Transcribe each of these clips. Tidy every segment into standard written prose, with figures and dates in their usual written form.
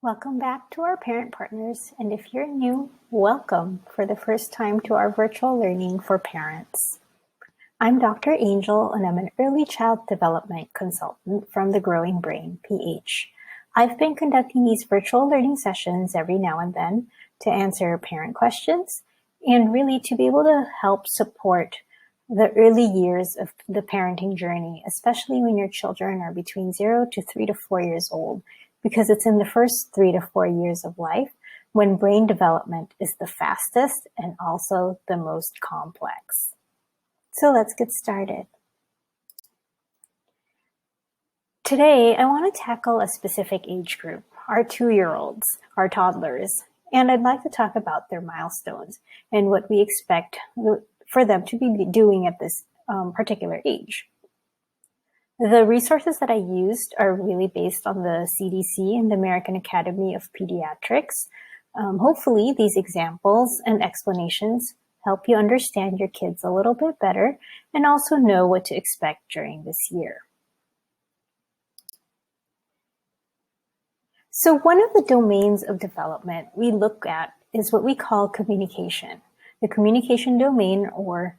Welcome back to our parent partners, and if you're new, welcome for the first time to our virtual learning for parents. I'm Dr. Angel, and I'm an early child development consultant from the Growing Brain, PH. I've been conducting these virtual learning sessions every now and then to answer parent questions and really to be able to help support the early years of the parenting journey, especially when your children are between 0 to 3 to 4 years old, because it's in the first 3 to 4 years of life when brain development is the fastest and also the most complex. So let's get started. Today, I want to tackle a specific age group, our 2-year-olds, our toddlers, and I'd like to talk about their milestones and what we expect for them to be doing at this particular age. The resources that I used are really based on the CDC and the American Academy of Pediatrics. Hopefully, these examples and explanations help you understand your kids a little bit better and also know what to expect during this year. So one of the domains of development we look at is what we call communication. The communication domain, or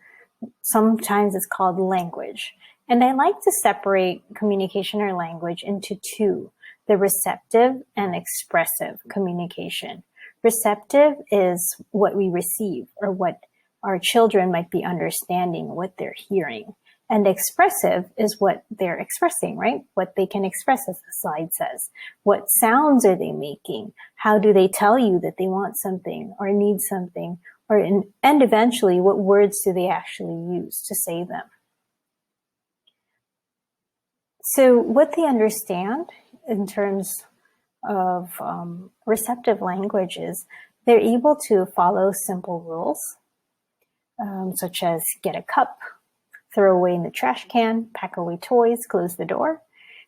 sometimes it's called language. And I like to separate communication or language into two, the receptive and expressive communication. Receptive is what we receive or what our children might be understanding, what they're hearing. And expressive is what they're expressing, right? What they can express, as the slide says. What sounds are they making? How do they tell you that they want something or need something? And eventually, what words do they actually use to say them? So what they understand in terms of receptive language is they're able to follow simple rules, such as get a cup, throw away in the trash can, pack away toys, close the door.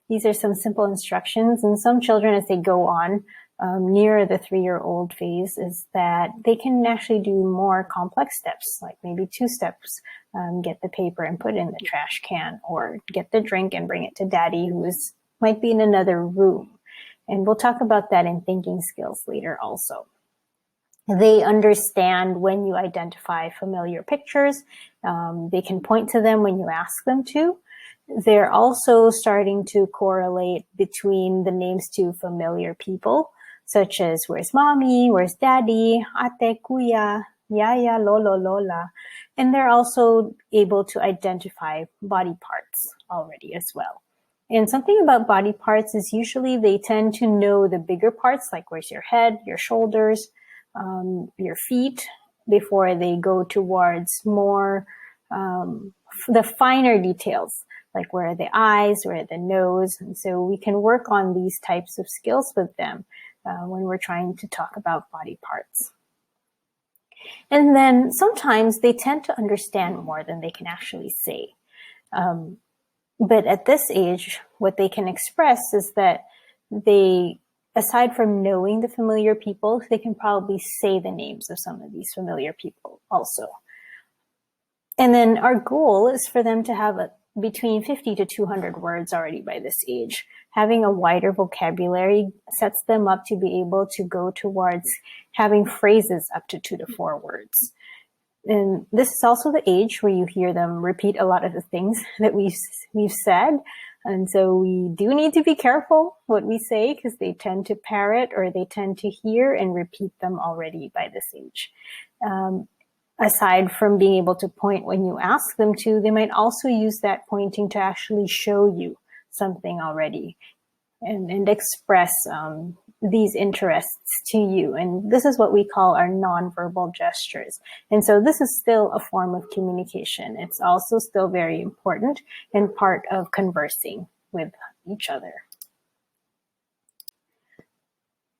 These are some simple instructions, and some children, as they go on near the 3-year-old phase, is that they can actually do more complex steps, like maybe 2 steps, get the paper and put it in the trash can, or get the drink and bring it to daddy, who might be in another room. And we'll talk about that in thinking skills later also. They understand when you identify familiar pictures. They can point to them when you ask them to. They're also starting to correlate between the names to familiar people, such as where's mommy, where's daddy, ate, kuya, yaya, lolo, lola. And they're also able to identify body parts already as well. And something about body parts is usually they tend to know the bigger parts, like where's your head, your shoulders, your feet, before they go towards more the finer details, like where are the eyes, where are the nose. And so we can work on these types of skills with them when we're trying to talk about body parts. And then sometimes they tend to understand more than they can actually say. But at this age, what they can express is that they, aside from knowing the familiar people, they can probably say the names of some of these familiar people also. And then our goal is for them to have between 50 to 200 words already by this age. Having a wider vocabulary sets them up to be able to go towards having phrases up to 2 to 4 words. And this is also the age where you hear them repeat a lot of the things that we've said. And so we do need to be careful what we say, because they tend to parrot or they tend to hear and repeat them already by this age. Aside from being able to point when you ask them to, they might also use that pointing to actually show you something already and express these interests to you. And this is what we call our nonverbal gestures. And so this is still a form of communication. It's also still very important and part of conversing with each other.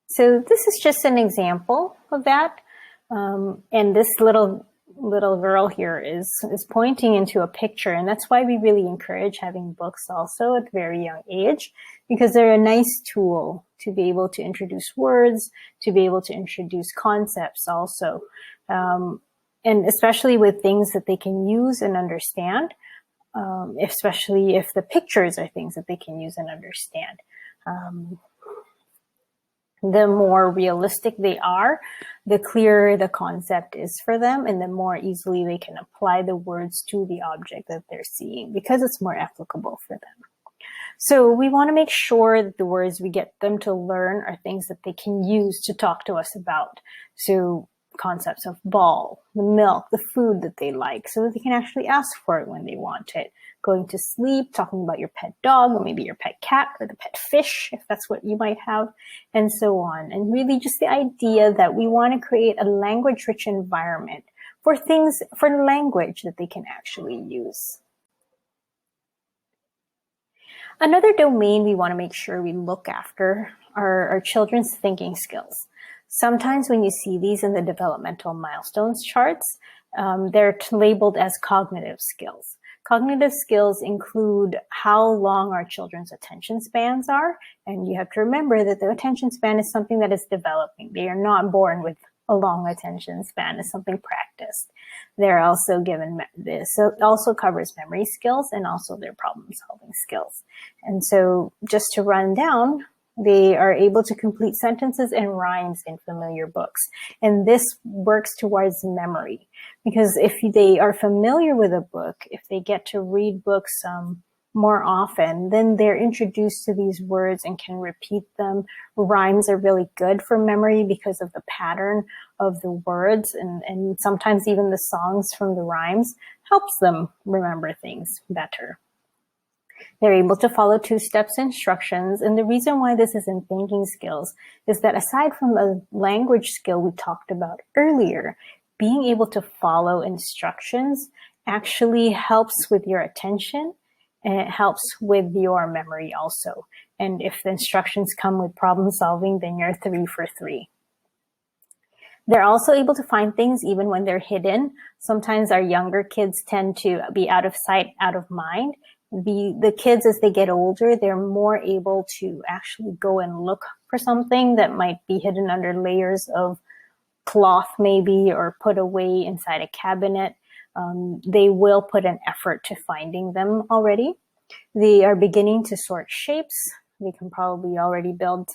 So this is just an example of that. And this little girl here is pointing into a picture, and that's why we really encourage having books also at a very young age, because they're a nice tool to be able to introduce words, to be able to introduce concepts also, and especially with things that they can use and understand, especially if the pictures are things that they can use and understand. the more realistic they are, the clearer the concept is for them, and the more easily they can apply the words to the object that they're seeing, because it's more applicable for them. So we want to make sure that the words we get them to learn are things that they can use to talk to us about. So concepts of ball, the milk, the food that they like, so that they can actually ask for it when they want it. Going to sleep, talking about your pet dog, or maybe your pet cat, or the pet fish, if that's what you might have, and so on. And really just the idea that we want to create a language-rich environment for things, for language that they can actually use. Another domain we want to make sure we look after are our children's thinking skills. Sometimes when you see these in the developmental milestones charts, they're labeled as cognitive skills. Cognitive skills include how long our children's attention spans are, and you have to remember that the attention span is something that is developing. They are not born with a long attention span. It's something practiced. They're also given this. So it also covers memory skills and also their problem solving skills. And so just to run down, they are able to complete sentences and rhymes in familiar books. And this works towards memory, because if they are familiar with a book, if they get to read books more often, then they're introduced to these words and can repeat them. Rhymes are really good for memory because of the pattern of the words, and sometimes even the songs from the rhymes helps them remember things better. They're able to follow two-steps instructions, and the reason why this is in thinking skills is that aside from the language skill we talked about earlier, being able to follow instructions actually helps with your attention, and it helps with your memory also. And if the instructions come with problem solving, then you're 3 for 3. They're also able to find things even when they're hidden. Sometimes our younger kids tend to be out of sight, out of mind. The kids, as they get older, they're more able to actually go and look for something that might be hidden under layers of cloth maybe, or put away inside a cabinet. They will put an effort to finding them already. They are beginning to sort shapes. They can probably already build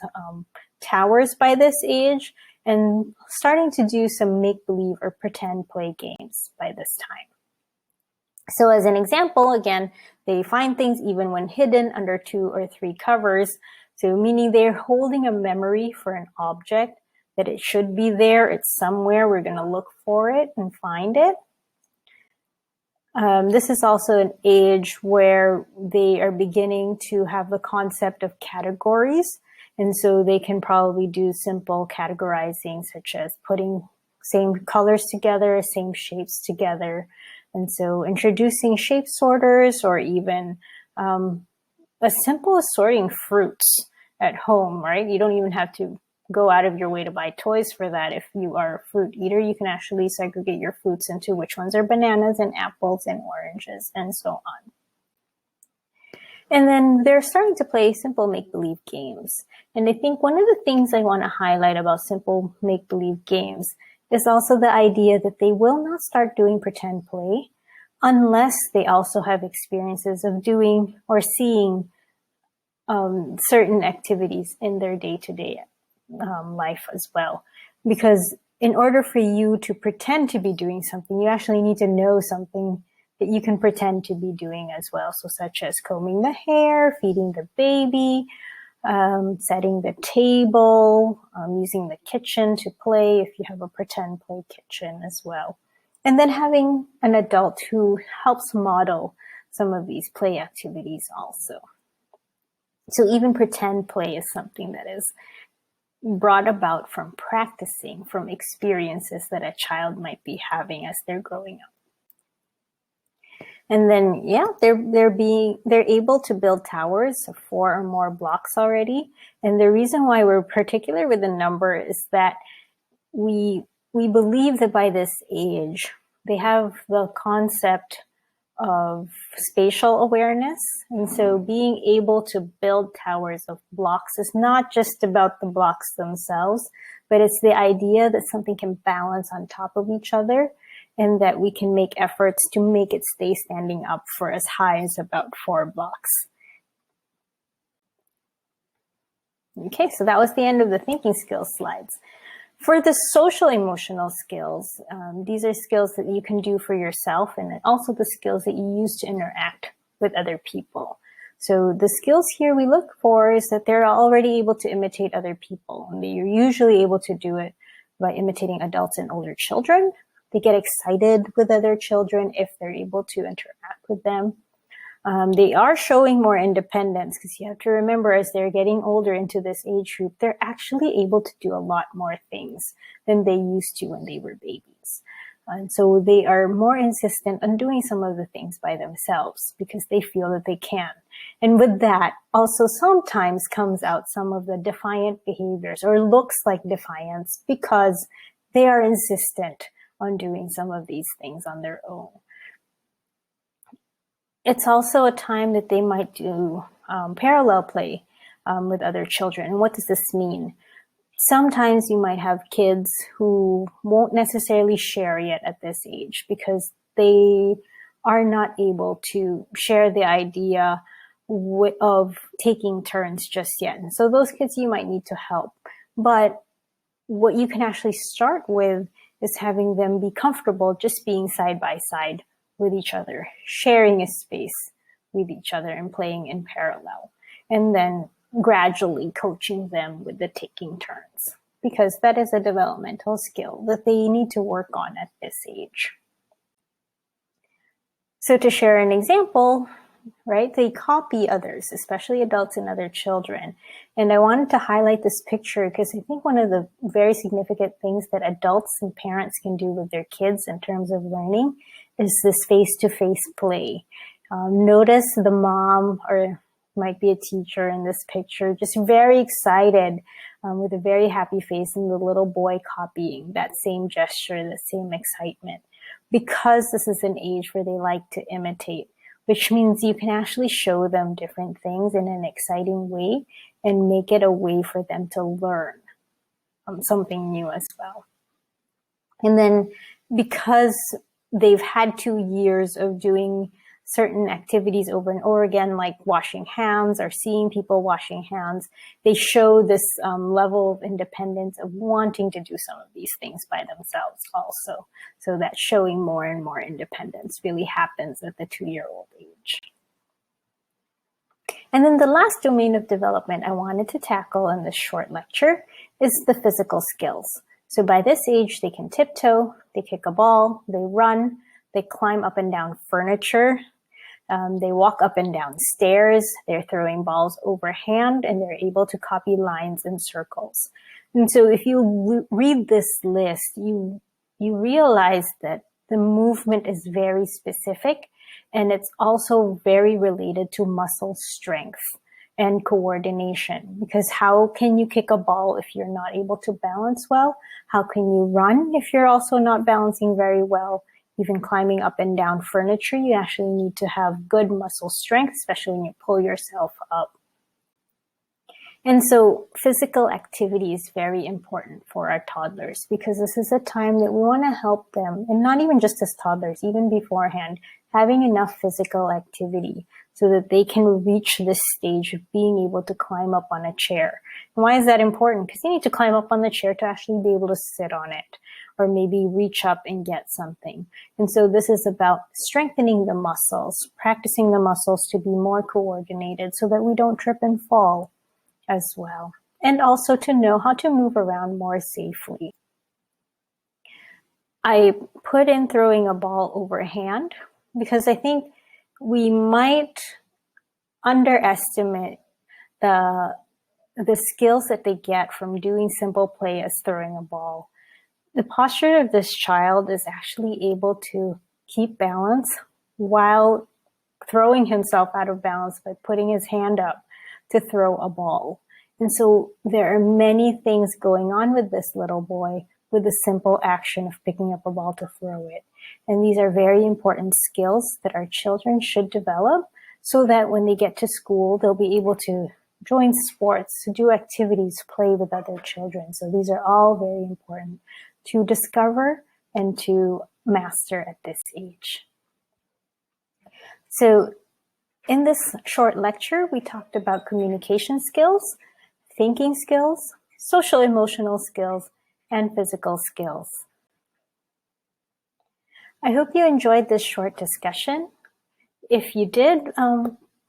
towers by this age, and starting to do some make-believe or pretend play games by this time. So as an example, again, they find things even when hidden under 2 or 3 covers. So meaning they're holding a memory for an object, that it should be there, it's somewhere, we're going to look for it and find it. This is also an age where they are beginning to have the concept of categories. And so they can probably do simple categorizing, such as putting same colors together, same shapes together. And so introducing shape sorters, or even as simple as sorting fruits at home, right? You don't even have to go out of your way to buy toys for that. If you are a fruit eater, you can actually segregate your fruits into which ones are bananas and apples and oranges and so on. And then they're starting to play simple make-believe games. And I think one of the things I want to highlight about simple make-believe games is also the idea that they will not start doing pretend play unless they also have experiences of doing or seeing certain activities in their day-to-day life as well. Because in order for you to pretend to be doing something, you actually need to know something that you can pretend to be doing as well. So such as combing the hair, feeding the baby, setting the table, using the kitchen to play if you have a pretend play kitchen as well. And then having an adult who helps model some of these play activities also. So even pretend play is something that is brought about from practicing, from experiences that a child might be having as they're growing up. And then, yeah, they're able to build towers of 4 or more blocks already. And the reason why we're particular with the number is that we believe that by this age, they have the concept of spatial awareness. And so being able to build towers of blocks is not just about the blocks themselves, but it's the idea that something can balance on top of each other, and that we can make efforts to make it stay standing up for as high as about 4 blocks. Okay, so that was the end of the thinking skills slides. For the social emotional skills, these are skills that you can do for yourself and also the skills that you use to interact with other people. So the skills here we look for is that they're already able to imitate other people. And they're usually able to do it by imitating adults and older children. They get excited with other children if they're able to interact with them. They are showing more independence because you have to remember as they're getting older into this age group, they're actually able to do a lot more things than they used to when they were babies. And so they are more insistent on doing some of the things by themselves because they feel that they can. And with that also sometimes comes out some of the defiant behaviors or looks like defiance because they are insistent on doing some of these things on their own. It's also a time that they might do parallel play with other children. And what does this mean? Sometimes you might have kids who won't necessarily share yet at this age because they are not able to share the idea of taking turns just yet. And so those kids you might need to help. But what you can actually start with is having them be comfortable just being side by side with each other, sharing a space with each other and playing in parallel. And then gradually coaching them with the taking turns, because that is a developmental skill that they need to work on at this age. So to share an example, right, they copy others, especially adults and other children. And I wanted to highlight this picture because I think one of the very significant things that adults and parents can do with their kids in terms of learning is this face-to-face play. Notice the mom, or might be a teacher in this picture, just very excited with a very happy face, and the little boy copying that same gesture, the same excitement, because this is an age where they like to imitate, which means you can actually show them different things in an exciting way and make it a way for them to learn something new as well. And then because they've had 2 years of doing certain activities over and over again, like washing hands or seeing people washing hands, they show this level of independence of wanting to do some of these things by themselves also. So that showing more and more independence really happens at the 2-year-old age. And then the last domain of development I wanted to tackle in this short lecture is the physical skills. So by this age, they can tiptoe, they kick a ball, they run, they climb up and down furniture, they walk up and down stairs, they're throwing balls overhand, and they're able to copy lines and circles. And so if you read this list, you realize that the movement is very specific, and it's also very related to muscle strength and coordination, because how can you kick a ball if you're not able to balance well? How can you run if you're also not balancing very well? Even climbing up and down furniture, you actually need to have good muscle strength, especially when you pull yourself up. And so physical activity is very important for our toddlers, because this is a time that we want to help them, and not even just as toddlers, even beforehand, having enough physical activity so that they can reach this stage of being able to climb up on a chair. And why is that important? Because you need to climb up on the chair to actually be able to sit on it, or maybe reach up and get something. And so this is about strengthening the muscles, practicing the muscles to be more coordinated so that we don't trip and fall as well. And also to know how to move around more safely. I put in throwing a ball overhand because I think we might underestimate the skills that they get from doing simple play as throwing a ball. The posture of this child is actually able to keep balance while throwing himself out of balance by putting his hand up to throw a ball. And so there are many things going on with this little boy with the simple action of picking up a ball to throw it. And these are very important skills that our children should develop so that when they get to school, they'll be able to join sports, to do activities, play with other children. So these are all very important to discover and to master at this age. So in this short lecture, we talked about communication skills, thinking skills, social emotional skills, and physical skills. I hope you enjoyed this short discussion. If you did,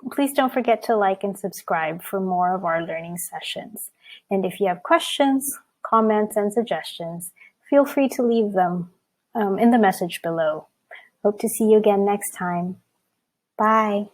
please don't forget to like and subscribe for more of our learning sessions. And if you have questions, comments, and suggestions, feel free to leave them in the message below. Hope to see you again next time. Bye.